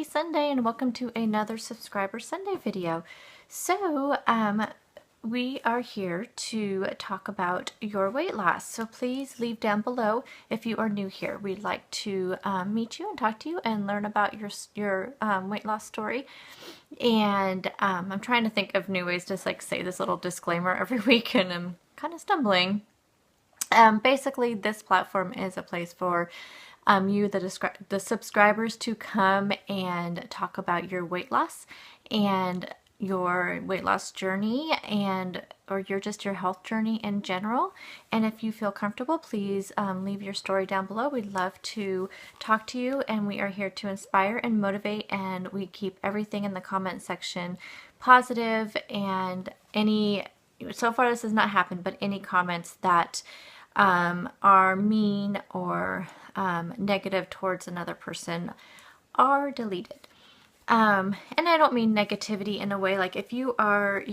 Happy Sunday and welcome to another Subscriber Sunday video. So, we are here to talk about your weight loss. So please leave down below if you are new here. We'd like to meet you and talk to you and learn about your weight loss story. And I'm trying to think of new ways to say this little disclaimer every week, and I'm kind of stumbling. Basically, this platform is a place for the subscribers to come and talk about your weight loss and your weight loss journey or your health journey in general. And if you feel comfortable, please leave your story down below. We'd love to talk to you, and we are here to inspire and motivate, and we keep everything in the comment section positive. And so far this has not happened, but any comments that are mean or negative towards another person are deleted. And I don't mean negativity in a way like if you are,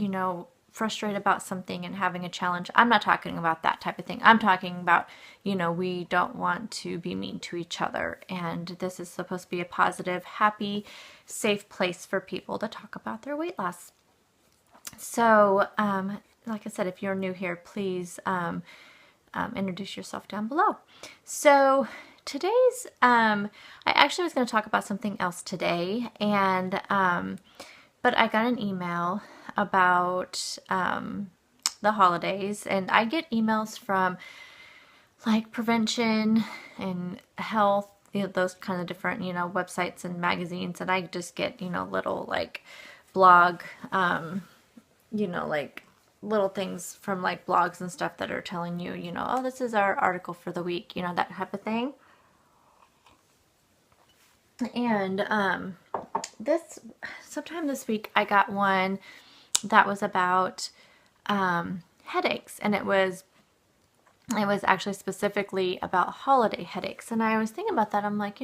frustrated about something and having a challenge, I'm not talking about that type of thing. I'm talking about, we don't want to be mean to each other. And this is supposed to be a positive, happy, safe place for people to talk about their weight loss. So, like I said, if you're new here, please introduce yourself down below. So today's, I actually was going to talk about something else today, and but I got an email about the holidays, and I get emails from like prevention and health, those kind of different, websites and magazines, and I just get, little like blog, like little things from like blogs and stuff that are telling you, oh, this is our article for the week, that type of thing. And sometime this week I got one that was about headaches, and it was actually specifically about holiday headaches. And I was thinking about that. I'm like,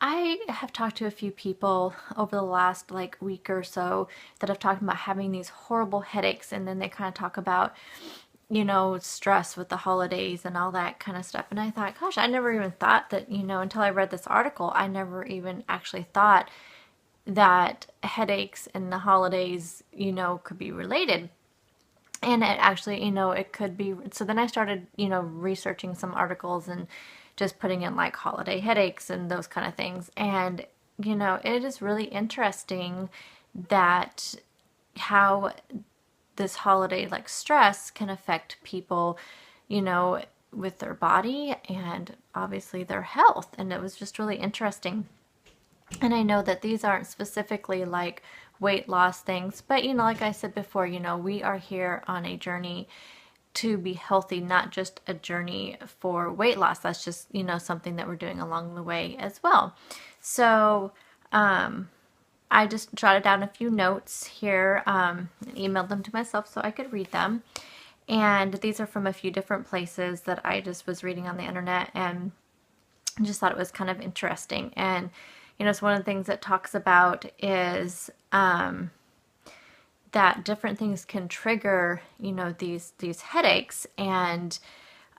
I have talked to a few people over the last week or so that have talked about having these horrible headaches, and then they kind of talk about, stress with the holidays and all that kind of stuff. And I thought, gosh, I never even thought that, until I read this article, I never even actually thought that headaches and the holidays, could be related. And it actually, it could be. So then I started, researching some articles and just putting in like holiday headaches and those kind of things. And, it is really interesting that how this holiday stress can affect people, with their body and obviously their health. And it was just really interesting. And I know that these aren't specifically like weight loss things, but, like I said before, we are here on a journey to be healthy, not just a journey for weight loss. That's just, something that we're doing along the way as well. So, I just jotted down a few notes here, and emailed them to myself so I could read them. And these are from a few different places that I just was reading on the internet, and just thought it was kind of interesting. And, so one of the things it talks about is, that different things can trigger, these headaches. And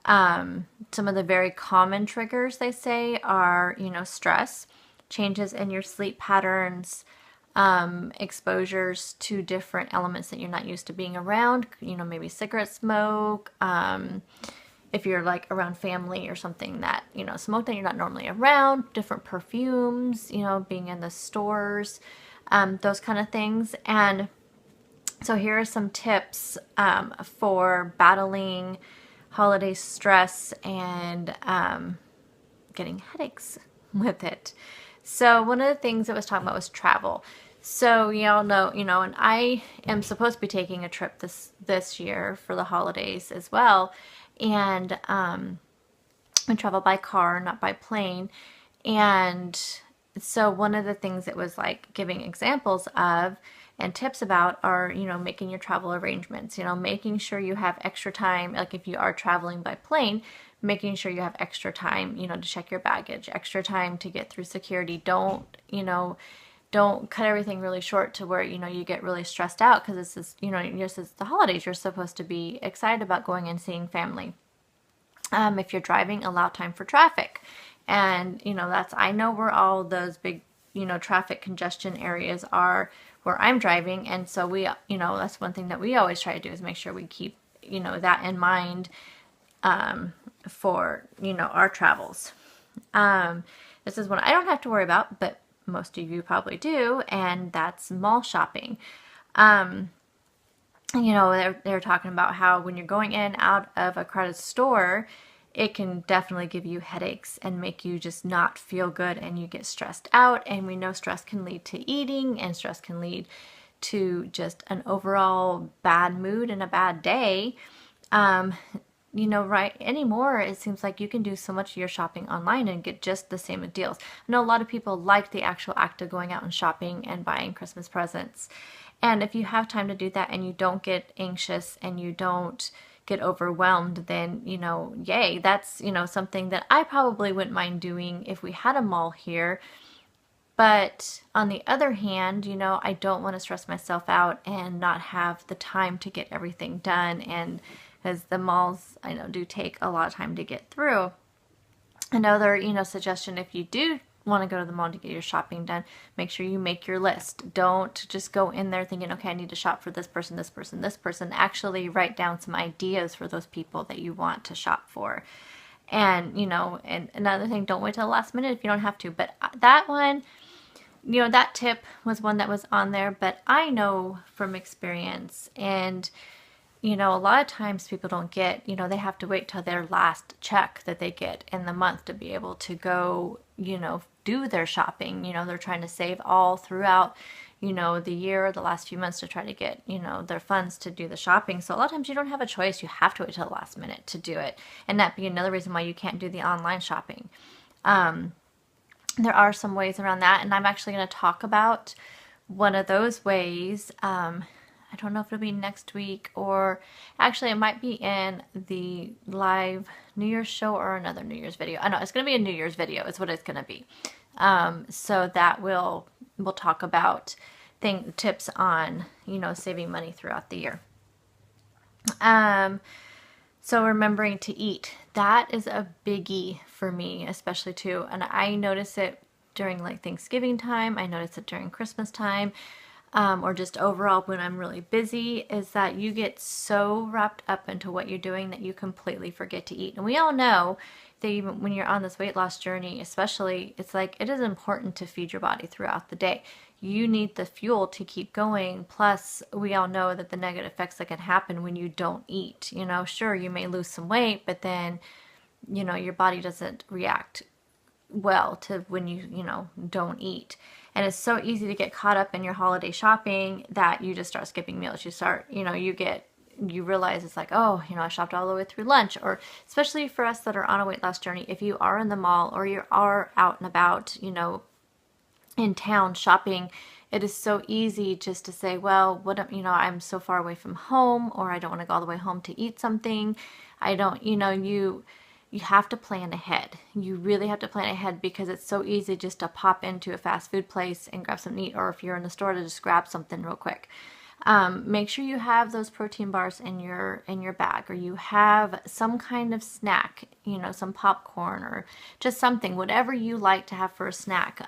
some of the very common triggers, they say, are, stress, changes in your sleep patterns, exposures to different elements that you're not used to being around, maybe cigarette smoke, if you're around family or something that, smoke that you're not normally around, different perfumes, being in the stores, those kind of things. And so here are some tips for battling holiday stress and getting headaches with it. So one of the things that was talking about was travel. So y'all know, and I am supposed to be taking a trip this year for the holidays as well. And I travel by car, not by plane. And so one of the things it was giving examples of and tips about are, making your travel arrangements, making sure you have extra time. Like if you are traveling by plane, making sure you have extra time, to check your baggage, extra time to get through security. Don't cut everything really short to where, you get really stressed out, because this is, this is the holidays. You're supposed to be excited about going and seeing family. If you're driving, allow time for traffic. And, I know we're all those big traffic congestion areas are where I'm driving. And so we, that's one thing that we always try to do is make sure we keep, that in mind for, our travels. This is one I don't have to worry about, but most of you probably do, and that's mall shopping. They're talking about how when you're going in and out of a crowded store, it can definitely give you headaches and make you just not feel good, and you get stressed out. And we know stress can lead to eating, and stress can lead to just an overall bad mood and a bad day. Right anymore, it seems like you can do so much of your shopping online and get just the same deals. I know a lot of people like the actual act of going out and shopping and buying Christmas presents. And if you have time to do that and you don't get anxious and you don't get overwhelmed, then, yay, that's, something that I probably wouldn't mind doing if we had a mall here. But on the other hand, I don't want to stress myself out and not have the time to get everything done. And because the malls, I know, do take a lot of time to get through. Another, suggestion, if you do want to go to the mall to get your shopping done, make sure you make your list. Don't just go in there thinking, okay, I need to shop for this person, this person, this person. Actually write down some ideas for those people that you want to shop for. And, and another thing, don't wait till the last minute if you don't have to. But that one, that tip was one that was on there, but I know from experience, and a lot of times people don't get, they have to wait till their last check that they get in the month to be able to go, do their shopping. They're trying to save all throughout, the year, the last few months to try to get, their funds to do the shopping. So a lot of times you don't have a choice. You have to wait till the last minute to do it. And that be another reason why you can't do the online shopping. There are some ways around that, and I'm actually going to talk about one of those ways. I don't know if it'll be next week, or actually it might be in the live New Year's show or another New Year's video. I know it's going to be a New Year's video is what it's going to be. So that we'll talk about tips on, saving money throughout the year. So remembering to eat, that is a biggie for me, especially too. And I notice it during like Thanksgiving time. I notice it during Christmas time. Or just overall when I'm really busy, is that you get so wrapped up into what you're doing that you completely forget to eat. And we all know that even when you're on this weight loss journey, especially, it's like it is important to feed your body throughout the day. You need the fuel to keep going. Plus, we all know that the negative effects that can happen when you don't eat. Sure, you may lose some weight, but then, your body doesn't react well to when you don't eat. And it's so easy to get caught up in your holiday shopping that you just start skipping meals. You start, you realize it's like, oh, I shopped all the way through lunch. Or especially for us that are on a weight loss journey, if you are in the mall or you are out and about, in town shopping, it is so easy just to say, well, I'm so far away from home, or I don't want to go all the way home to eat something. I don't, you have to plan ahead. You really have to plan ahead, because it's so easy just to pop into a fast food place and grab something to eat, or if you're in the store, to just grab something real quick. Make sure you have those protein bars in your bag, or you have some kind of snack, some popcorn or just something, whatever you like to have for a snack.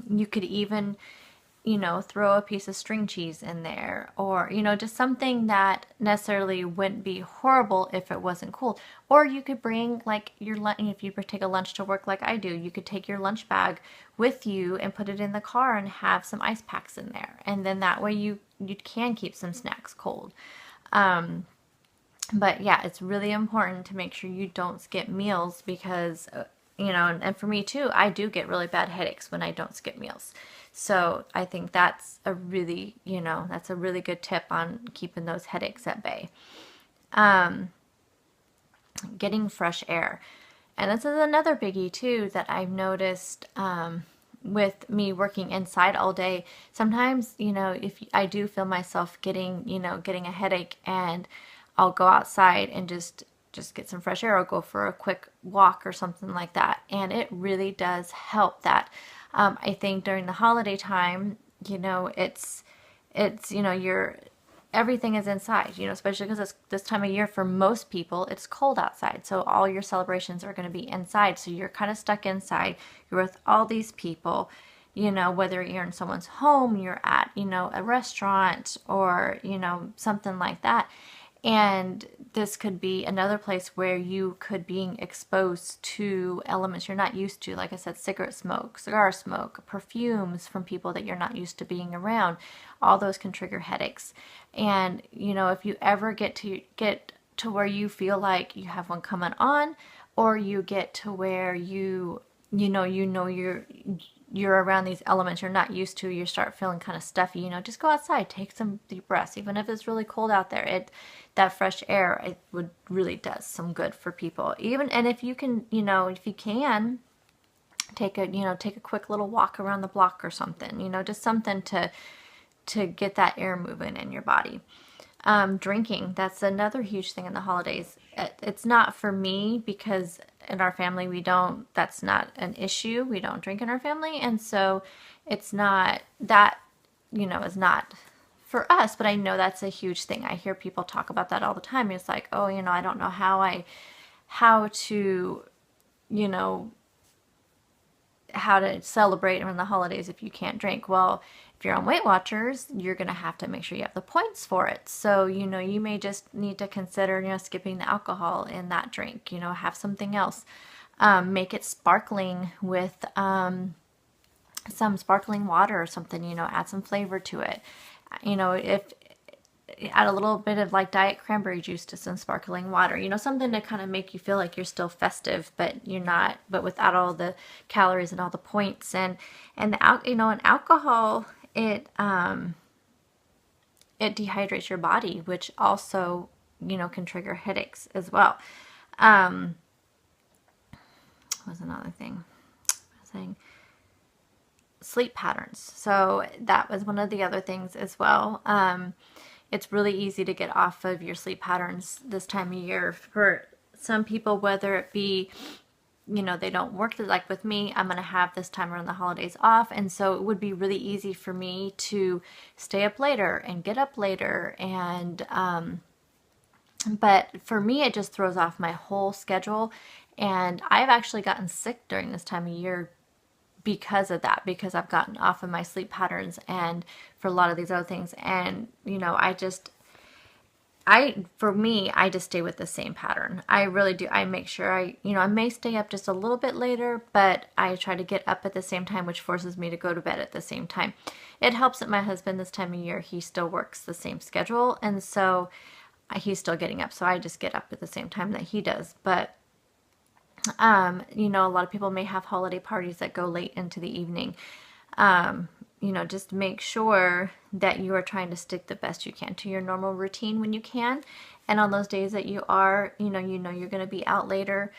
You could even, throw a piece of string cheese in there, or, just something that necessarily wouldn't be horrible if it wasn't cold. Or you could bring like your lunch, if you take a lunch to work like I do, you could take your lunch bag with you and put it in the car and have some ice packs in there. And then that way you can keep some snacks cold. But yeah, it's really important to make sure you don't skip meals, because, and for me too, I do get really bad headaches when I don't skip meals. So I think that's a really, that's a really good tip on keeping those headaches at bay. Getting fresh air. And this is another biggie too that I've noticed with me working inside all day. Sometimes, if I do feel myself getting a headache, and I'll go outside and just get some fresh air, or go for a quick walk or something like that. And it really does help that. I think during the holiday time, it's everything is inside, especially because it's this time of year for most people, it's cold outside. So all your celebrations are going to be inside. So you're kind of stuck inside. You're with all these people, you know, whether you're in someone's home, you're at, you know, a restaurant or, you know, something like that. And this could be another place where you could be exposed to elements you're not used to. Like I said, cigarette smoke, cigar smoke, perfumes from people that you're not used to being around. All those can trigger headaches. And, you know, if you ever get to where you feel like you have one coming on, or you get to where you know you're around these elements you're not used to, you start feeling kind of stuffy, you know, just go outside, take some deep breaths. Even if it's really cold out there, that fresh air, it would really does some good for people. Even, and if you can, you know, if you can take a quick little walk around the block or something, you know, just something to get that air moving in your body. Drinking, that's another huge thing in the holidays. It's not for me because in our family that's not an issue. We don't drink in our family. And so it's not that, you know, is not for us, but I know that's a huge thing. I hear people talk about that all the time. It's like, oh, you know, I don't know how to, you know, how to celebrate around the holidays if you can't drink. Well, if you're on Weight Watchers, you're going to have to make sure you have the points for it. So, you know, you may just need to consider, you know, skipping the alcohol in that drink, you know, have something else. Make it sparkling with some sparkling water or something, you know, add some flavor to it. You know, if add a little bit of like diet cranberry juice to some sparkling water, you know, something to kind of make you feel like you're still festive, but you're not, but without all the calories and all the points. And you know, and alcohol, it dehydrates your body, which also, you know, can trigger headaches as well. What was another thing I was saying? Sleep patterns. So that was one of the other things as well. It's really easy to get off of your sleep patterns this time of year. For some people, whether it be, you know, they don't work, like with me, I'm going to have this time around the holidays off. And so it would be really easy for me to stay up later and get up later. And, but for me, it just throws off my whole schedule. And I've actually gotten sick during this time of year because of that, because I've gotten off of my sleep patterns and for a lot of these other things. And, you know, for me, I just stay with the same pattern. I really do. I make sure I may stay up just a little bit later, but I try to get up at the same time, which forces me to go to bed at the same time. It helps that my husband this time of year, he still works the same schedule. And so he's still getting up. So I just get up at the same time that he does. But you know, a lot of people may have holiday parties that go late into the evening. You know, just make sure that you are trying to stick the best you can to your normal routine when you can. And on those days that you are, you know, you're going to be out later,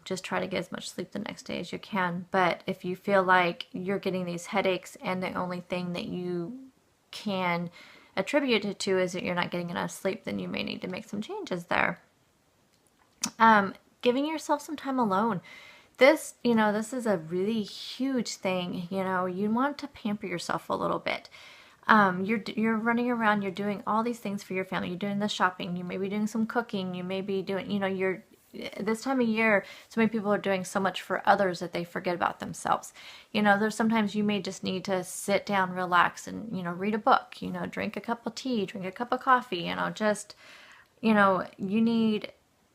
just try to get as much sleep the next day as you can. But if you feel like you're getting these headaches and the only thing that you can attribute it to is that you're not getting enough sleep, then you may need to make some changes there. Giving yourself some time alone. This, you know, this is a really huge thing. You know, you want to pamper yourself a little bit. You're running around, you're doing all these things for your family. You're doing the shopping, you may be doing some cooking, you may be doing, you know, this time of year, so many people are doing so much for others that they forget about themselves. You know, there's sometimes you may just need to sit down, relax, and, you know, read a book, you know, drink a cup of tea, drink a cup of coffee, you know, just, you know,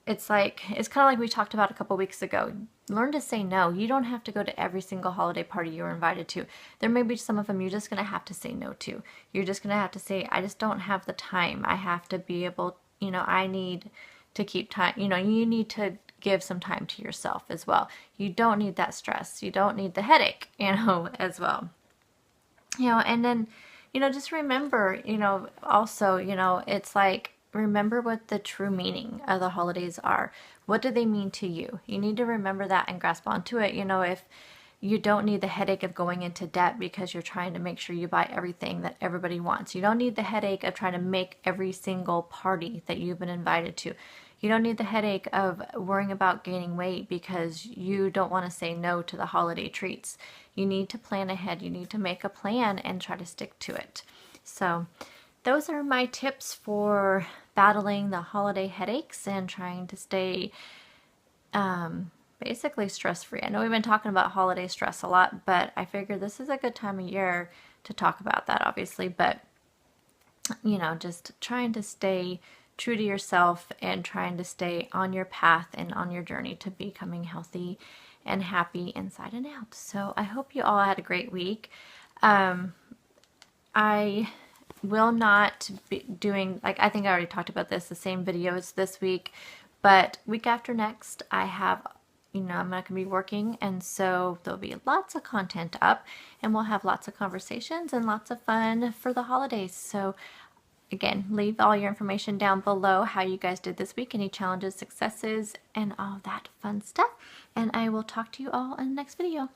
it's kind of like we talked about a couple weeks ago. Learn to say no. You don't have to go to every single holiday party you're invited to. There may be some of them you're just going to have to say no to. You're just going to have to say, I just don't have the time. I have to be able, you know, I need to keep time. You know, you need to give some time to yourself as well. You don't need that stress. You don't need the headache, you know, as well. You know, and then, you know, just remember, you know, also, you know, it's like, remember what the true meaning of the holidays are. What do they mean to you? You need to remember that and grasp onto it. You know, if you don't need the headache of going into debt because you're trying to make sure you buy everything that everybody wants. You don't need the headache of trying to make every single party that you've been invited to. You don't need the headache of worrying about gaining weight because you don't want to say no to the holiday treats. You need to plan ahead. You need to make a plan and try to stick to it. So those are my tips for battling the holiday headaches and trying to stay basically stress-free. I know we've been talking about holiday stress a lot, but I figure this is a good time of year to talk about that, obviously. But, you know, just trying to stay true to yourself and trying to stay on your path and on your journey to becoming healthy and happy inside and out. So I hope you all had a great week. I will not be doing, like, I think I already talked about this, the same videos this week, but week after next I have, you know, I'm not going to be working, and so there'll be lots of content up, and we'll have lots of conversations and lots of fun for the holidays. So again, leave all your information down below, how you guys did this week, any challenges, successes, and all that fun stuff, and I will talk to you all in the next video.